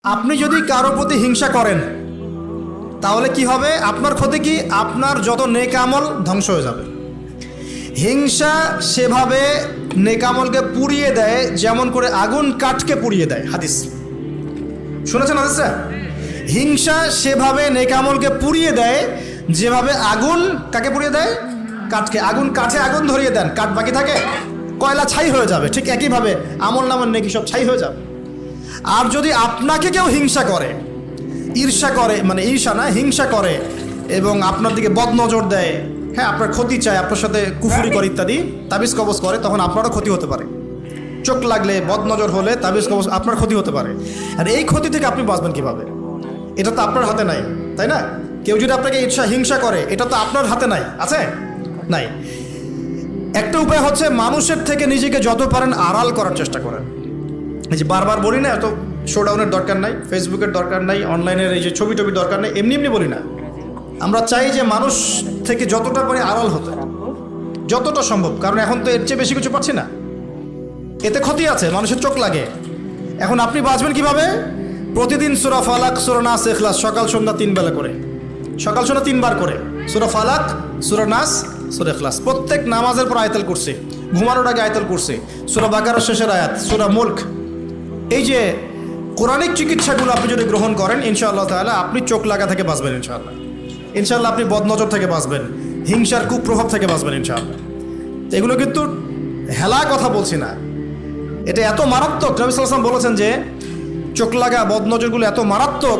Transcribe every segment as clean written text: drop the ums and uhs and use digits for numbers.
আপনি যদি কারো প্রতি হিংসা করেন তাহলে কি হবে? আপনার ক্ষতি কি? আপনার যত নেক আমল ধ্বংস হয়ে যাবে। হিংসা সেভাবে নেক আমলকে পুড়িয়ে দেয় যেমন করে আগুন কাঠকে পুড়িয়ে দেয়। হাদিস শুনেছেন হাদিসটা? হিংসা সেভাবে নেক আমলকে পুড়িয়ে দেয় যেভাবে আগুন কাকে পুড়িয়ে দেয়? কাঠকে। আগুন কাঠে আগুন ধরিয়ে দেন, কাঠ বাকি থাকে, কয়লা ছাই হয়ে যাবে। ঠিক একইভাবে আমল নামের নেকি সব ছাই হয়ে যাবে। আর যদি আপনাকে কেউ হিংসা করে, ঈর্ষা করে, মানে ঈর্ষা না, হিংসা করে এবং আপনার দিকে বদনজর দেয়, হ্যাঁ, আপনার ক্ষতি চায়, আপনার সাথে কুফুরি করে ইত্যাদি, তাবিজ কবজ করে, তখন আপনারও ক্ষতি হতে পারে। চোখ লাগলে, বদনজর হলে, তাবিজ কবজ, আপনার ক্ষতি হতে পারে। আর এই ক্ষতি থেকে আপনি বাঁচবেন কিভাবে? এটা তো আপনার হাতে নাই, তাই না? কেউ যদি আপনাকে ঈর্ষা হিংসা করে, এটা তো আপনার হাতে নাই, আছে? নাই। একটা উপায় হচ্ছে মানুষের থেকে নিজেকে যত পারেন আড়াল করার চেষ্টা করেন। এই যে বারবার বলি না, এত শোডাউনের দরকার নাই, ফেসবুকের দরকার নাই, অনলাইনের এই যে ছবি টবি দরকার নেই, এমনি এমনি বলি না। আমরা চাই যে মানুষ থেকে যতটা পারি আড়াল হতে, যতটা সম্ভব। কারণ এখন তো এর চেয়ে বেশি কিছু পাচ্ছি না, এতে ক্ষতি আছে, মানুষের চোখ লাগে। এখন আপনি বাঁচবেন কিভাবে? প্রতিদিন সূরা ফালাক, সূরা নাস, ইখলাস সকাল সন্ধ্যা 3 বেলা করে, সকাল সন্ধ্যা 3 বার করে সূরা ফালাক, সূরা নাস, সূরা ইখলাস। প্রত্যেক নামাজের পর আয়াতুল কুরসি, ঘুমানোর আগে আয়াতুল কুরসি, সূরা বাকারার শেষের আয়াত, সূরা মুলক। এই যে কোরআনিক চিকিৎসাগুলো আপনি যদি গ্রহণ করেন, ইনশাআল্লাহ তাআলা আপনি চোখ লাগা থেকে বাঁচবেন। ইনশাআল্লাহ ইনশাআল্লাহ আপনি বদনজর থেকে বাঁচবেন, হিংসার কুপ্রভাব থেকে বাঁচবেন ইনশাআল্লাহ। এগুলো কিন্তু হেলা কথা বলছি না, এটা এত মারাত্মক। নবী সাল্লাল্লাহু আলাইহি ওয়াসাল্লাম বলেছেন যে চোখ লাগা বদনজরগুলো এত মারাত্মক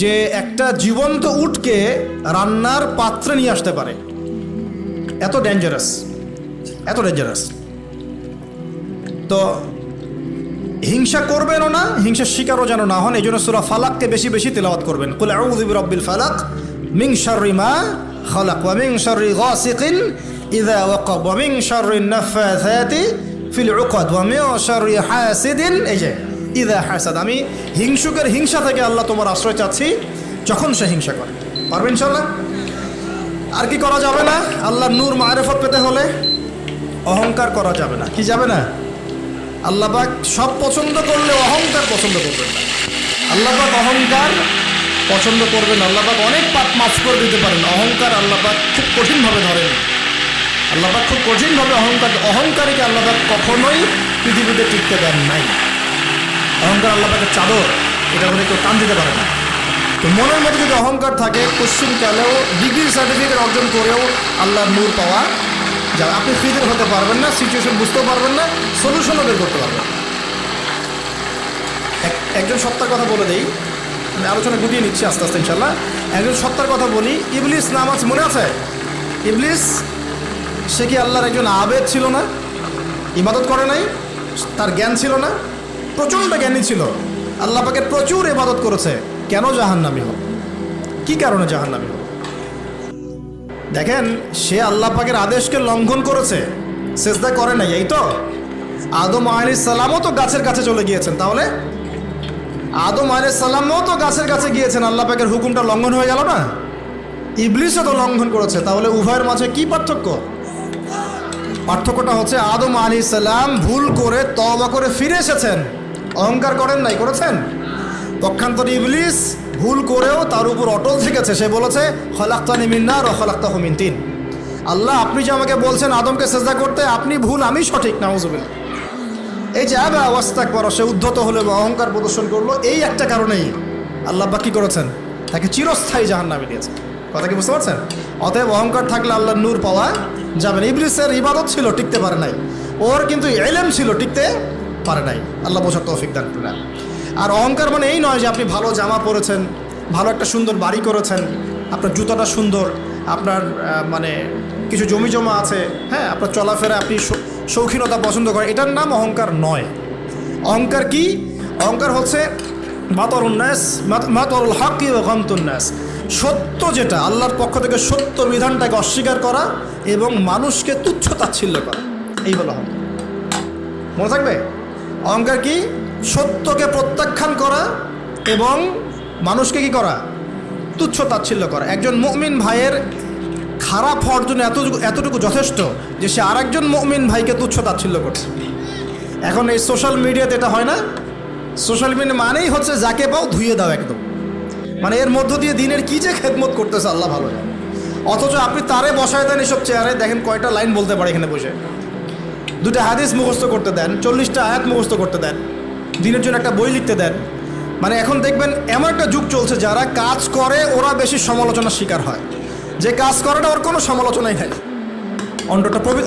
যে একটা জীবন্ত উটকে রান্নার পাত্রে নিয়ে আসতে পারে। এত ডেঞ্জারাস, এত ডেঞ্জারাস। তো হিংসা করবেনও না, হিংসার শিকারও যেন না হন। এই জন্য সূরা ফালাককে বেশি বেশি তিলাওয়াত করবেন। কুল আউযু বিরাব্বিল ফালাক মিন শাররি মা খালাক ওয়া মিন শাররি গাসিকিন ইযা ওয়াকাব ওয়া মিন শাররিন নাফাসাতি ফিল উকাদ ওয়া মিন শাররি হাসিদিন এই যে ইযা হাসাদ। আমি হিংসুকের হিংসা থেকে আল্লাহ তোমার আশ্রয় চাচ্ছি যখন সে হিংসা করে। পারবেন ইনশাআল্লাহ? আর কি করা যাবে না? আল্লাহর নূর মারিফত পেতে হলে অহংকার করা যাবে না। কি যাবে না? আল্লাহ পাক সব পছন্দ করলে অহংকার পছন্দ করবেন না। আল্লাহ পাক অহংকার পছন্দ করবেন। আল্লাহ পাক অনেক পাপ মাফ করে দিতে পারেন, অহংকার আল্লাহ পাক খুব কঠিনভাবে ধরেন। আল্লাহ পাক খুব কঠিনভাবে অহংকারীকে আল্লাহ পাক কখনোই পৃথিবীতে টিকতে দেন নাই। অহংকার আল্লাহ পাকের চাদর, এটা বলে কেউ টান দিতে পারে না। তো মনের মধ্যে যদি অহংকার থাকে, কোশ্চিনকালেও ডিগ্রি সার্টিফিকেট অর্জন করেও আল্লাহর নূর পাওয়া যাবে। আপনি ফিজির হতে পারবেন না, সিচুয়েশন বুঝতেও পারবেন না, সলিউশনও বের করতে পারবেন। একজন সত্তার কথা বলে দেই, আমি আলোচনা গুটিয়ে নিচ্ছি আস্তে আস্তে ইনশাল্লাহ। একজন সত্তার কথা বলি, ইবলিস নাম আছে, মনে আছে? ইবলিস, সে কি আল্লাহর একজন আবেদ ছিল না? ইবাদত করে নাই, তার জ্ঞান ছিল না? প্রচণ্ড জ্ঞানী ছিল, আল্লাহ পাকের প্রচুর ইবাদত করেছে। কেন জাহান্নামী হল? কি কারণে জাহান্নামী হল? দেখেন, সে আল্লাহ পাকের আদেশকে লঙ্ঘন করেছে, সেজদা করে নাই, এই তো। আদম আলাইহিস সালামও তো গাছের কাছে চলে গিয়েছেন, তাহলে আদম আলাইহিস সালামও তো গাছের কাছে গিয়েছেন, আল্লাহ পাকের হুকুমটা লঙ্ঘন হয়ে গেল না? ইবলিসও তো লঙ্ঘন করেছে, তাহলে উভয়ের মাঝে কি পার্থক্য? পার্থক্যটা হচ্ছে আদম আলাইহিস সালাম ভুল করে তওবা করে ফিরে এসেছেন, অহংকার করেন নাই, করেছেন? পক্ষান্তরে ইবলিস ভুল করেও তার উপর অটল থেকেছে। সে বলেছে খলাকতানি মিন নার ওয়া খলাকতাহু মিন তিন। আল্লাহ, আপনি যে আমাকে বলছেন আদমকে সেজদা করতে, আপনি ভুল, আমি সঠিক। নাউযুবিল্লাহ। এই যে আবা ওয়াস্তাকবার, সে উদ্ধত হলো বা অহংকার প্রদর্শন করলো, এই একটা কারণেই আল্লাহ পাক কি করেছেন? তাকে চিরস্থায়ী জাহান্নামে দিয়েছেন। কথা কি বুঝতে পারছেন? অতএব অহংকার থাকলে আল্লাহর নূর পাওয়া যাবে না। ইবলিসের ইবাদত ছিল, টিকতে পারে নাই। ওর কিন্তু ইলম ছিল, টিকতে পারে নাই। আল্লাহ বোঝার তৌফিক দান করুন। আর অহংকার মানে এই নয় যে আপনি ভালো জামা পরেছেন, ভালো একটা সুন্দর বাড়ি করেছেন, আপনার জুতাটা সুন্দর, আপনার মানে কিছু জমি জমা আছে, হ্যাঁ, আপনার চলাফেরা, আপনি শৌখিনতা পছন্দ করেন, এটার নাম অহংকার নয়। অহংকার কি? অহংকার হচ্ছে মাতরুল হক ওয়া গামতুন নাস, সত্য যেটা আল্লাহর পক্ষ থেকে, সত্য বিধানটাকে অস্বীকার করা এবং মানুষকে তুচ্ছ তাচ্ছিল্য করা, এই হলো অহংকার। মনে থাকবে? অহংকার কি? সত্যকে প্রত্যাখ্যান করা এবং মানুষকে কি করা? তুচ্ছ তাচ্ছিল্য করা। একজন মুমিন ভাইয়ের খারাপ হওয়ার জন্য এতটুকু যথেষ্ট যে সে আরেকজন মুমিন ভাইকে তুচ্ছ তাচ্ছিল্য করছে। এখন এই সোশ্যাল মিডিয়াতে এটা হয় না? সোশ্যাল মিডিয়া মানেই হচ্ছে যাকে পাও ধুয়ে দাও একদম, মানে এর মধ্য দিয়ে দিনের কি যে খেদমত করতেছে আল্লাহ ভালো জানে। অথচ আপনি তারে বসায় দেন এসব চেয়ারে, দেখেন কয়টা লাইন বলতে পারে এখানে বসে, দুটা হাদিস মুখস্থ করতে দেন, 40টা আয়াত মুখস্থ করতে দেন, দিনের জন্য একটা বই লিখতে দেন। মানে এখন দেখবেন এমন একটা যুগ চলছে, যারা কাজ করে ওরা বেশি সমালোচনার শিকার হয়, যে কাজ করে না ওর কোনো সমালোচনাই নাই।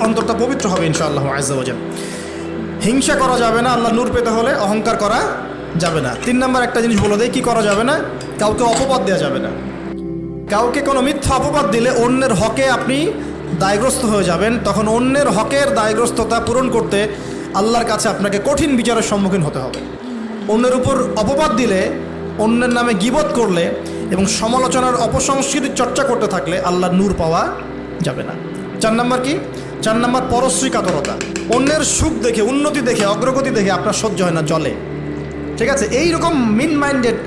অন্তরটা পবিত্র হবে ইনশাআল্লাহ আজ্জা ওয়া জাল্লা। হিংসা করা যাবে না, আল্লাহ নূর পেতে হলে অহংকার করা যাবে না। 3 নম্বর একটা জিনিস বলে দেয়, কি করা যাবে না, কাউকে অপবাদ দেওয়া যাবে না। কাউকে কোনো মিথ্যা অপবাদ দিলে অন্যের হকে আপনি দায়গ্রস্ত হয়ে যাবেন, তখন অন্যের হকের দায়গ্রস্ততা পূরণ করতে আল্লাহর কাছে আপনাকে কঠিন বিচারের সম্মুখীন হতে হবে। অন্যের উপর অপবাদ দিলে, অন্যের নামে গীবত করলে এবং সমালোচনার অপসংস্কৃতির চর্চা করতে থাকলে আল্লাহর নূর পাওয়া যাবে না। 4 নম্বর কি, 4 নম্বর পরশ্রী কাতরতা। অন্যের সুখ দেখে, উন্নতি দেখে, অগ্রগতি দেখে আপনার সহ্য হয় না, জলে। ঠিক আছে, এইরকম মিন মাইন্ডেড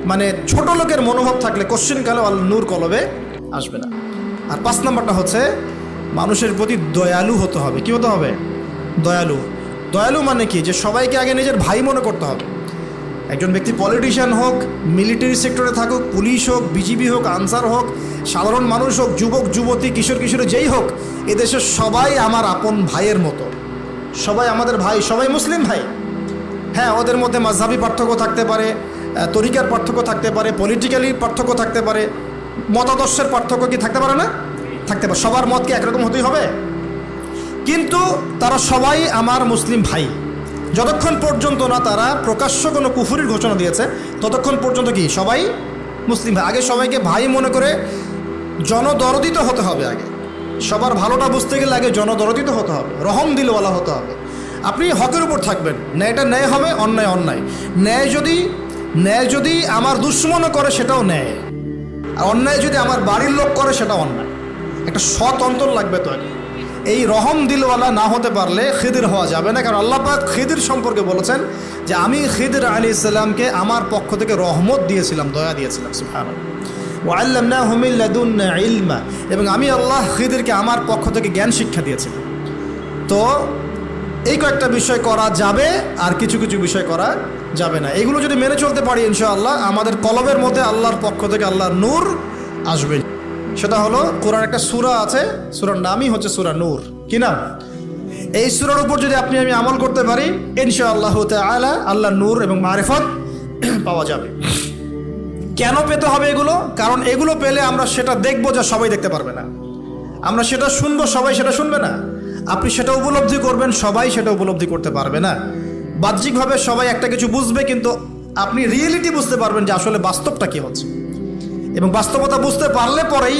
মানে ছোট লোকের মনোভাব থাকলে কোশ্চিনকালে আল্লাহ নূর কলবে আসবে না। আর 5 নম্বরটা হচ্ছে মানুষের প্রতি দয়ালু হতে হবে। কি হতে হবে, দয়ালু। দয়ালু মানে কি, যে সবাইকে আগে নিজের ভাই মনে করতে হবে। একজন ব্যক্তি পলিটিশিয়ান হোক, মিলিটারি সেক্টরে থাকুক, পুলিশ হোক, বিজিবি হোক, আনসার হোক, সাধারণ মানুষ হোক, যুবক যুবতী, কিশোর কিশোরী যেই হোক, এদেশের সবাই আমার আপন ভাইয়ের মতো, সবাই আমাদের ভাই, সবাই মুসলিম ভাই। হ্যাঁ, ওদের মধ্যে মাযহাবী পার্থক্য থাকতে পারে, তরিকার পার্থক্য থাকতে পারে, পলিটিক্যালি পার্থক্য থাকতে পারে, মতাদর্শের পার্থক্য কি থাকতে পারে না, থাকতে পারে। সবার মত কি একরকম হতেই হবে? কিন্তু তারা সবাই আমার মুসলিম ভাই। যতক্ষণ পর্যন্ত না তারা প্রকাশ্য কোনো কুফরির ঘোষণা দিয়েছে, ততক্ষণ পর্যন্ত কি সবাই মুসলিম ভাই। আগে সবাইকে ভাই মনে করে জনদরদিত হতে হবে। আগে সবার ভালোটা বুঝতে গেলে আগে জনদরদিত হতে হবে, রহম দিলওয়ালা হতে হবে। আপনি হকের উপর থাকবেন, ন্যায়টা ন্যায় হবে, অন্যায় অন্যায়। ন্যায় যদি আমার দুশ্মনও করে সেটাও ন্যায়, আর অন্যায় যদি আমার বাড়ির লোক করে সেটা অন্যায়। একটা সৎ অন্তর লাগবে তো আগে। এই রহম দিলওয়ালা না হতে পারলে খিদির হওয়া যাবে না। কারণ আল্লাহ পাক খিদির সম্পর্কে বলেছেন যে আমি খিদির আলাইহিস সালামকে আমার পক্ষ থেকে রহমত দিয়েছিলাম, দয়া দিয়েছিলাম। সুবহানাল্লাহ। ওয়া আল্লামনাহু মিন লাদুন্না ইলমা, এবং আমি আল্লাহ খিদিরকে আমার পক্ষ থেকে জ্ঞান শিক্ষা দিয়েছিলাম। তো এই কয়েকটা বিষয় করা যাবে, আর কিছু কিছু বিষয় করা যাবে না। এগুলো যদি মেনে চলতে পারি ইনশাআল্লাহ আমাদের কলবের মধ্যে আল্লাহর পক্ষ থেকে আল্লাহর নূর আসবে। সেটা হলো, কোরআন একটা সূরা আছে, সূরার নামই হচ্ছে সূরা নূর। কি নাম? এই সূরার উপর যদি আপনি আমি আমল করতে পারি ইনশাআল্লাহ তাআলা আল্লাহর নূর এবং মারিফত পাওয়া যাবে। কেন পেতে হবে এগুলো? কারণ এগুলো পেলে আমরা সেটা দেখবো যা সবাই দেখতে পারবে না, আমরা সেটা শুনবো সবাই সেটা শুনবে না, আপনি সেটা উপলব্ধি করবেন সবাই সেটা উপলব্ধি করতে পারবে না। বাহ্যিকভাবে সবাই একটা কিছু বুঝবে, কিন্তু আপনি রিয়েলিটি বুঝতে পারবেন যে আসলে বাস্তবটা কি হচ্ছে। এবং বাস্তবতা বুঝতে পারলে পরেই